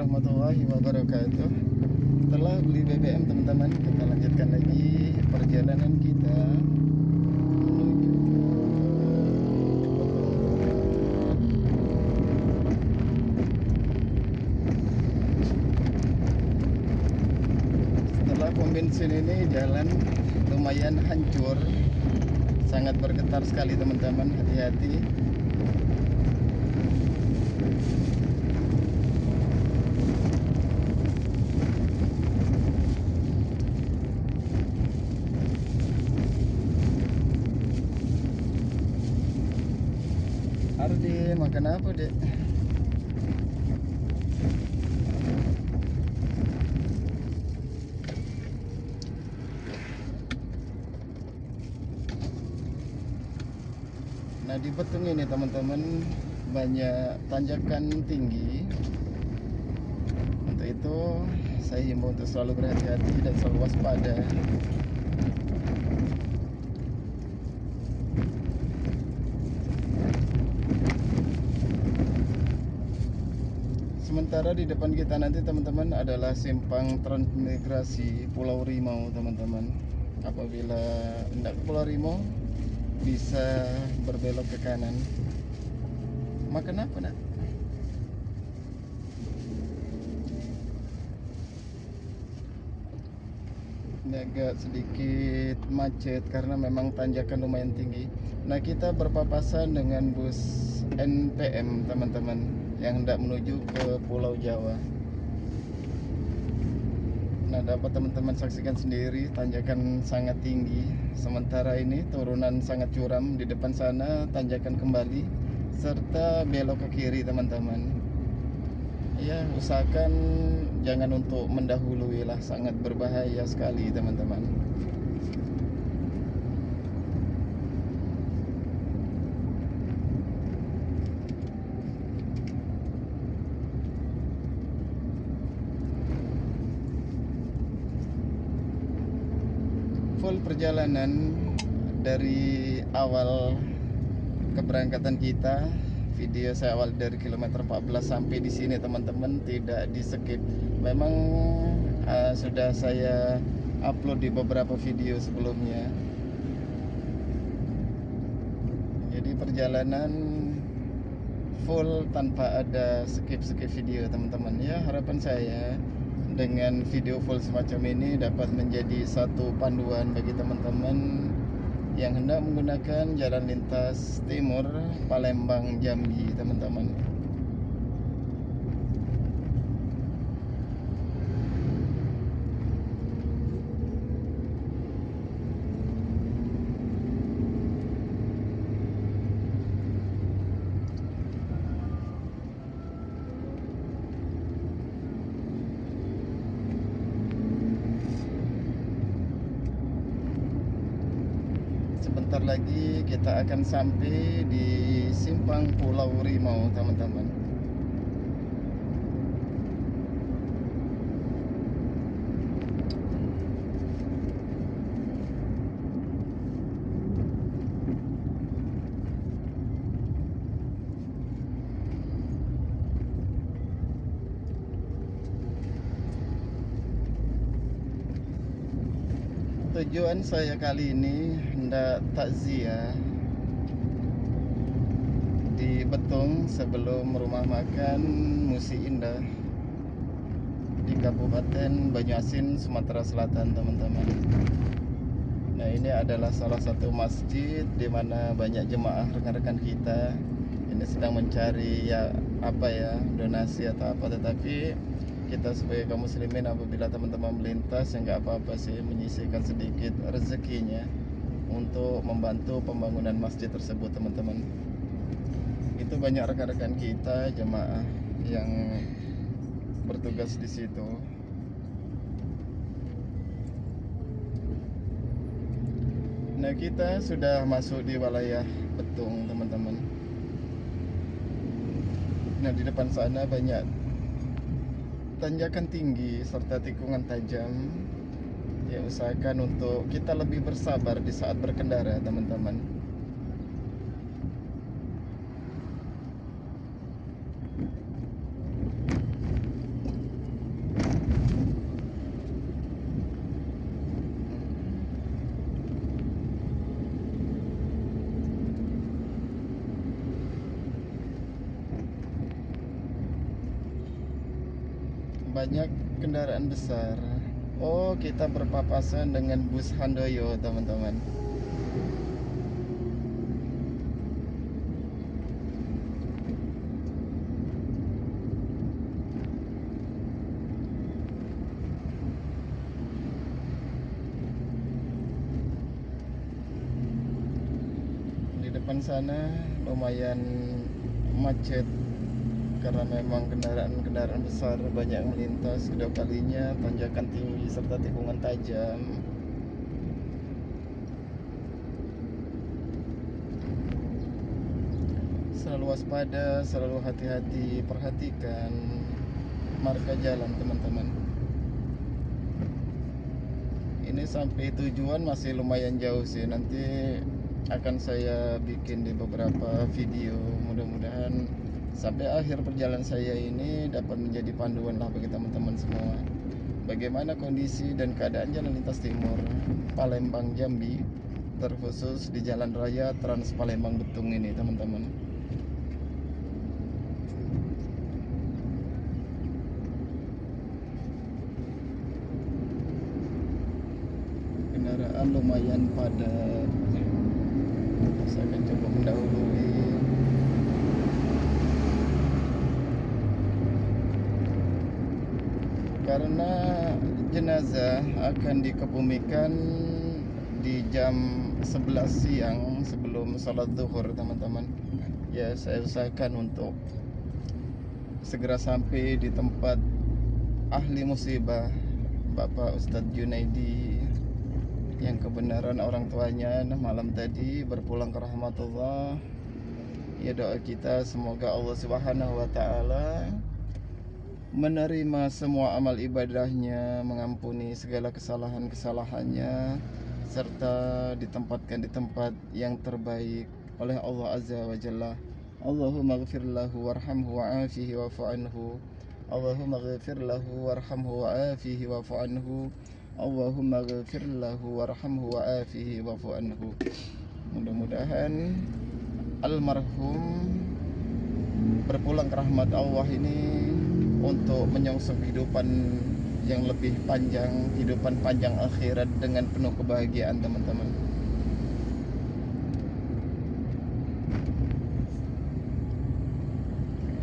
warahmatullahi wabarakatuh. Setelah beli BBM teman-teman, kita lanjutkan lagi perjalanan kita menuju setelah pom bensin ini jalan lumayan hancur, sangat bergetar sekali teman-teman, hati-hati. Ardi, makan apa dek? Nah di Betung ini teman-teman banyak tanjakan tinggi. Untuk itu saya himbau untuk selalu berhati-hati dan selalu waspada. Sementara di depan kita nanti teman-teman adalah simpang transmigrasi Pulau Rimau teman-teman. Apabila hendak ke Pulau Rimau bisa berbelok ke kanan. Makan apa nak? Ini agak sedikit macet karena memang tanjakan lumayan tinggi. Nah kita berpapasan dengan bus NPM teman-teman yang hendak menuju ke Pulau Jawa. Nah dapat teman-teman saksikan sendiri, tanjakan sangat tinggi. Sementara ini turunan sangat curam. Di depan sana tanjakan kembali serta belok ke kiri teman-teman. Ya usahakan jangan untuk mendahului lah, sangat berbahaya sekali teman-teman. Full perjalanan dari awal keberangkatan kita, video saya awal dari kilometer 14 sampai di sini teman-teman tidak di skip. Memang sudah saya upload di beberapa video sebelumnya. Jadi perjalanan full tanpa ada skip-skip video teman-teman. Ya harapan saya dengan video full semacam ini dapat menjadi satu panduan bagi teman-teman yang hendak menggunakan jalan lintas timur Palembang Jambi teman-teman. Sebentar lagi kita akan sampai di simpang Pulau Rimau teman-teman. Tujuan saya kali ini hendak takziah di Betung sebelum rumah makan Musi Indah di Kabupaten Banyuasin, Sumatera Selatan teman-teman. Nah ini adalah salah satu masjid di mana banyak jemaah rekan-rekan kita ini sedang mencari donasi atau apa, tetapi kita sebagai kaum muslimin apabila teman-teman melintas ya nggak apa-apa sih, menyisihkan sedikit rezekinya untuk membantu pembangunan masjid tersebut teman-teman. Itu banyak rekan-rekan kita jemaah yang bertugas di situ. Nah kita sudah masuk di wilayah Betung teman-teman. Nah di depan sana banyak tanjakan tinggi serta tikungan tajam. Ya usahakan untuk kita lebih bersabar di saat berkendara teman-teman. banyak kendaraan besar. Oh, kita berpapasan dengan bus Handoyo, teman-teman. Di depan sana lumayan macet karena memang kendaraan besar banyak yang melintas. Kedua kalinya tanjakan tinggi serta tikungan tajam. Selalu waspada, selalu hati-hati, perhatikan marka jalan, teman-teman. Ini sampai tujuan masih lumayan jauh sih. Nanti akan saya bikin di beberapa video. Mudah-mudahan sampai akhir perjalanan saya ini dapat menjadi panduan lah bagi teman-teman semua. Bagaimana kondisi dan keadaan jalan lintas timur Palembang Jambi, terkhusus di Jalan Raya Trans Palembang Betung ini, teman-teman. Kendaraan lumayan padat. Saya akan coba mendahului. Karena jenazah akan dikebumikan di jam 11 siang sebelum sholat zuhur, teman-teman. Ya, saya usahakan untuk segera sampai di tempat ahli musibah, Bapak Ustadz Junaidi, yang kebenaran orang tuanya malam tadi berpulang ke rahmatullah. Ya, doa kita semoga Allah Subhanahu wa taala menerima semua amal ibadahnya, mengampuni segala kesalahan-kesalahannya, serta ditempatkan di tempat yang terbaik oleh Allah Azza wa Jalla. Allahumma ghfir lahu warhamhu wa'afihi wa'fu anhu. Allahumma ghfir lahu warhamhu wa'afihi wa'fu anhu. Allahumma ghfir lahu warhamhu wa'afihi wa'fu anhu. Mudah-mudahan almarhum berpulang ke rahmat Allah ini untuk menyongsong kehidupan yang lebih panjang, kehidupan panjang akhirat dengan penuh kebahagiaan, teman-teman.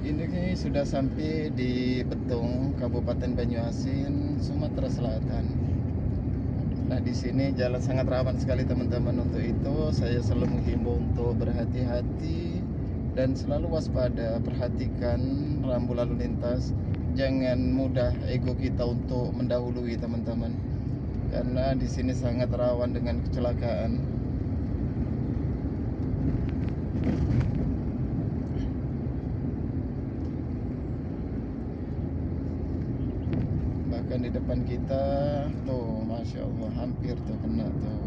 Ini sudah sampai di Betung, Kabupaten Banyuasin, Sumatera Selatan. Nah, di sini jalan sangat rawan sekali, teman-teman. Untuk itu saya selalu menghimbau untuk berhati-hati dan selalu waspada. Perhatikan rambu lalu lintas. Jangan mudah ego kita untuk mendahului, teman-teman, karena di sini sangat rawan dengan kecelakaan. Bahkan di depan kita tuh, masya Allah, hampir tuh kena tuh.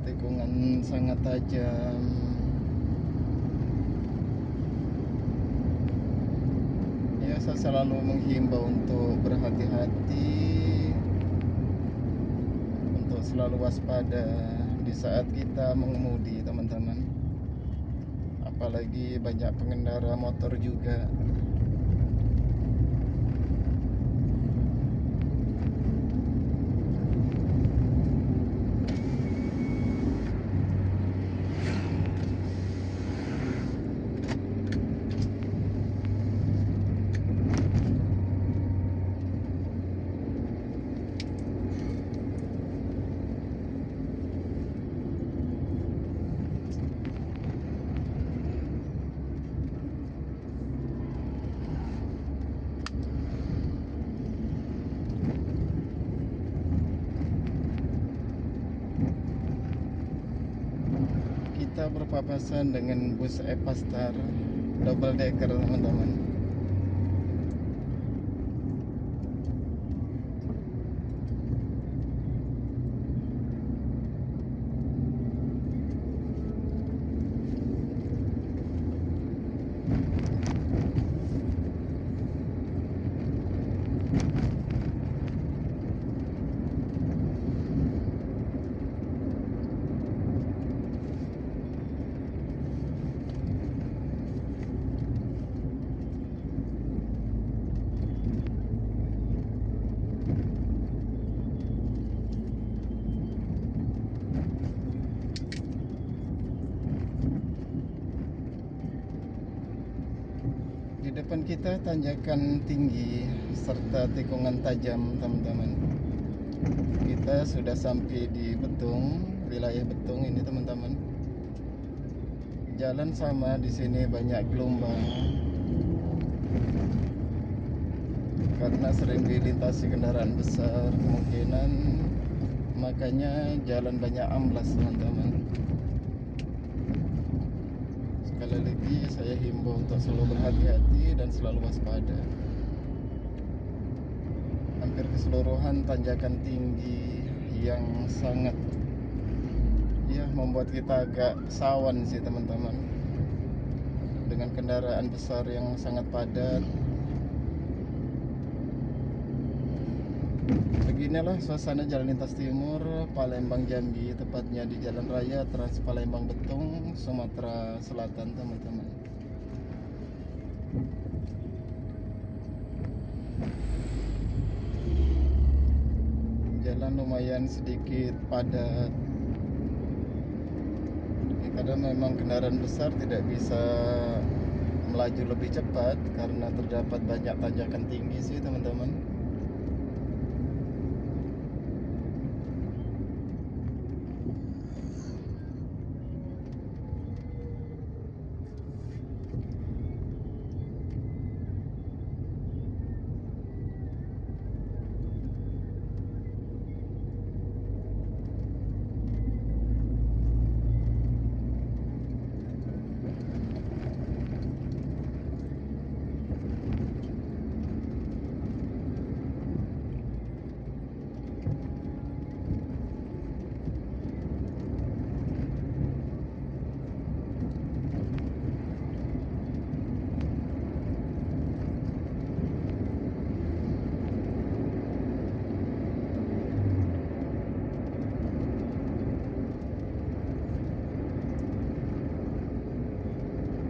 Tikungan sangat tajam. Ya, saya selalu menghimbau untuk berhati-hati, untuk selalu waspada di saat kita mengemudi, teman-teman. Apalagi banyak pengendara motor juga. Kita berpapasan dengan bus Epastar double decker, teman-teman. depan kita tanjakan tinggi serta tikungan tajam, teman-teman. Kita sudah sampai di Betung, wilayah Betung ini, teman-teman. Jalan sama di sini banyak gelombang karena sering dilintasi kendaraan besar, kemungkinan makanya jalan banyak amblas, teman-teman. Sekali lagi saya himbau untuk selalu berhati-hati dan selalu waspada. Hampir keseluruhan tanjakan tinggi yang sangat membuat kita agak sawan sih, teman-teman, dengan kendaraan besar yang sangat padat. Beginilah suasana Jalan Lintas Timur Palembang Jambi, tepatnya di Jalan Raya Trans Palembang Betung, Sumatera Selatan, teman-teman. Jalan lumayan sedikit padat karena memang kendaraan besar tidak bisa melaju lebih cepat karena terdapat banyak tanjakan tinggi sih, teman-teman.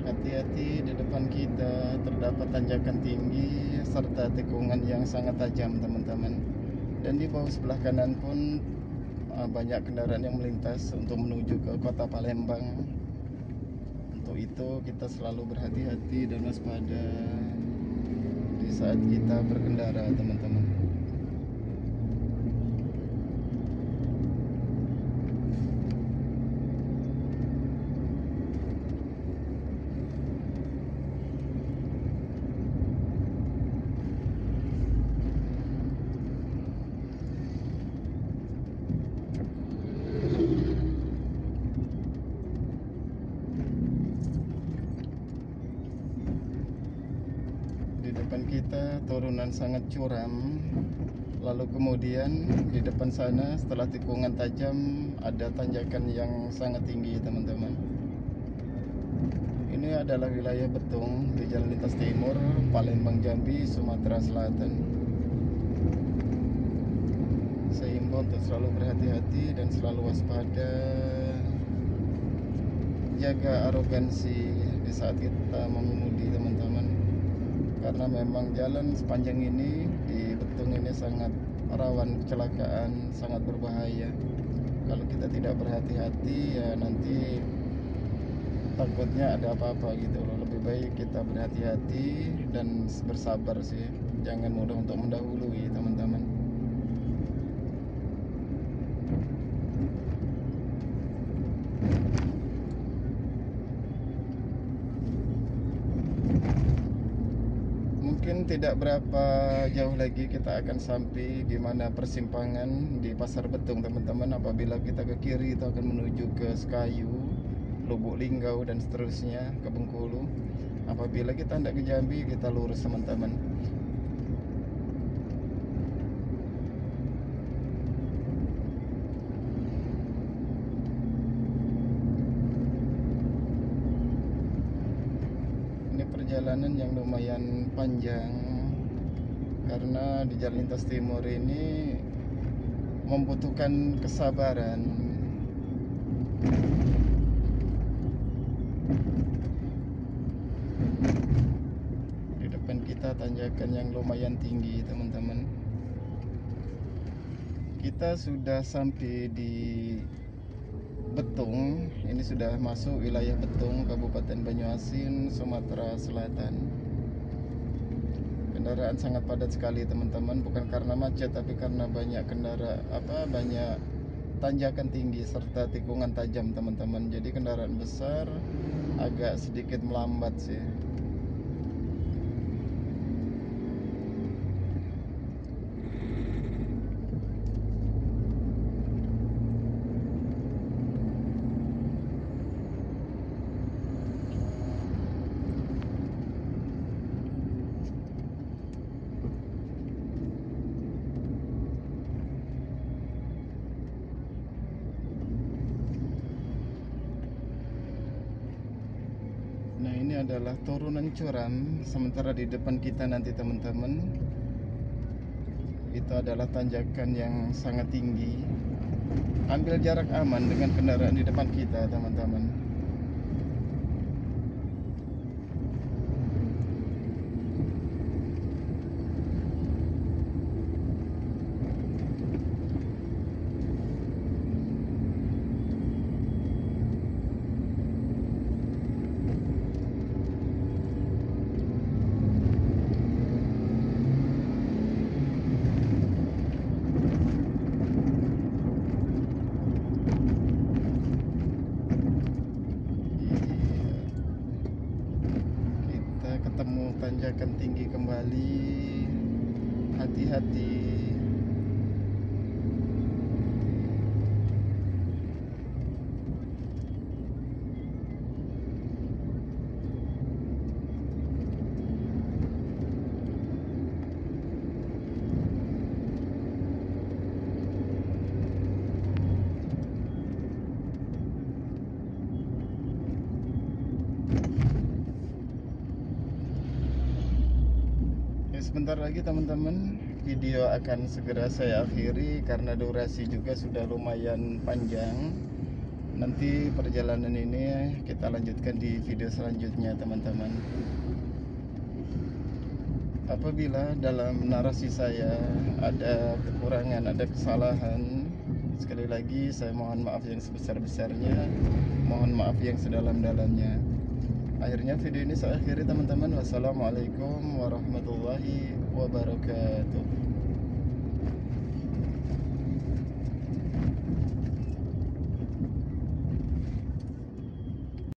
Hati-hati, di depan kita terdapat tanjakan tinggi serta tikungan yang sangat tajam, teman-teman. Dan di bawah sebelah kanan pun banyak kendaraan yang melintas untuk menuju ke kota Palembang. Untuk itu kita selalu berhati-hati dan waspada di saat kita berkendara, teman-teman. Depan kita turunan sangat curam, lalu kemudian di depan sana setelah tikungan tajam ada tanjakan yang sangat tinggi, teman-teman. Ini adalah wilayah Betung di Jalan Lintas Timur Palembang Jambi, Sumatera Selatan. Saya himbau untuk selalu berhati-hati dan selalu waspada, jaga arogansi di saat kita mengemudi, teman-teman. Karena memang jalan sepanjang ini di Betung ini sangat rawan kecelakaan, sangat berbahaya. Kalau kita tidak berhati-hati ya nanti takutnya ada apa-apa gitu loh. Lebih baik kita berhati-hati dan bersabar sih. Jangan mudah untuk mendahului, teman-teman. Mungkin tidak berapa jauh lagi kita akan sampai di mana persimpangan di Pasar Betung, teman-teman. Apabila kita ke kiri itu akan menuju ke Sekayu, Lubuk Linggau dan seterusnya ke Bengkulu. Apabila kita hendak ke Jambi kita lurus, teman-teman. Perjalanan yang lumayan panjang karena di Jalan Lintas Timur ini membutuhkan kesabaran. Di depan kita tanjakan yang lumayan tinggi, teman-teman. Kita sudah sampai di Betung. Ini sudah masuk wilayah Betung, Kabupaten Banyuasin, Sumatera Selatan. kendaraan sangat padat sekali teman-teman, bukan karena macet tapi karena banyak banyak tanjakan tinggi serta tikungan tajam teman-teman. Jadi kendaraan besar agak sedikit melambat sih. Nah, ini adalah turunan curam, sementara di depan kita nanti teman-teman itu adalah tanjakan yang sangat tinggi. Ambil jarak aman dengan kendaraan di depan kita teman-teman. Ketemu tanjakan tinggi kembali, hati-hati. Sebentar lagi teman-teman, video akan segera saya akhiri karena durasi juga sudah lumayan panjang. Nanti perjalanan ini kita lanjutkan di video selanjutnya teman-teman. Apabila dalam narasi saya ada kekurangan, ada kesalahan, sekali lagi saya mohon maaf yang sebesar-besarnya, mohon maaf yang sedalam-dalamnya. Akhirnya video ini saya akhiri teman-teman. Wassalamualaikum warahmatullahi wabarakatuh.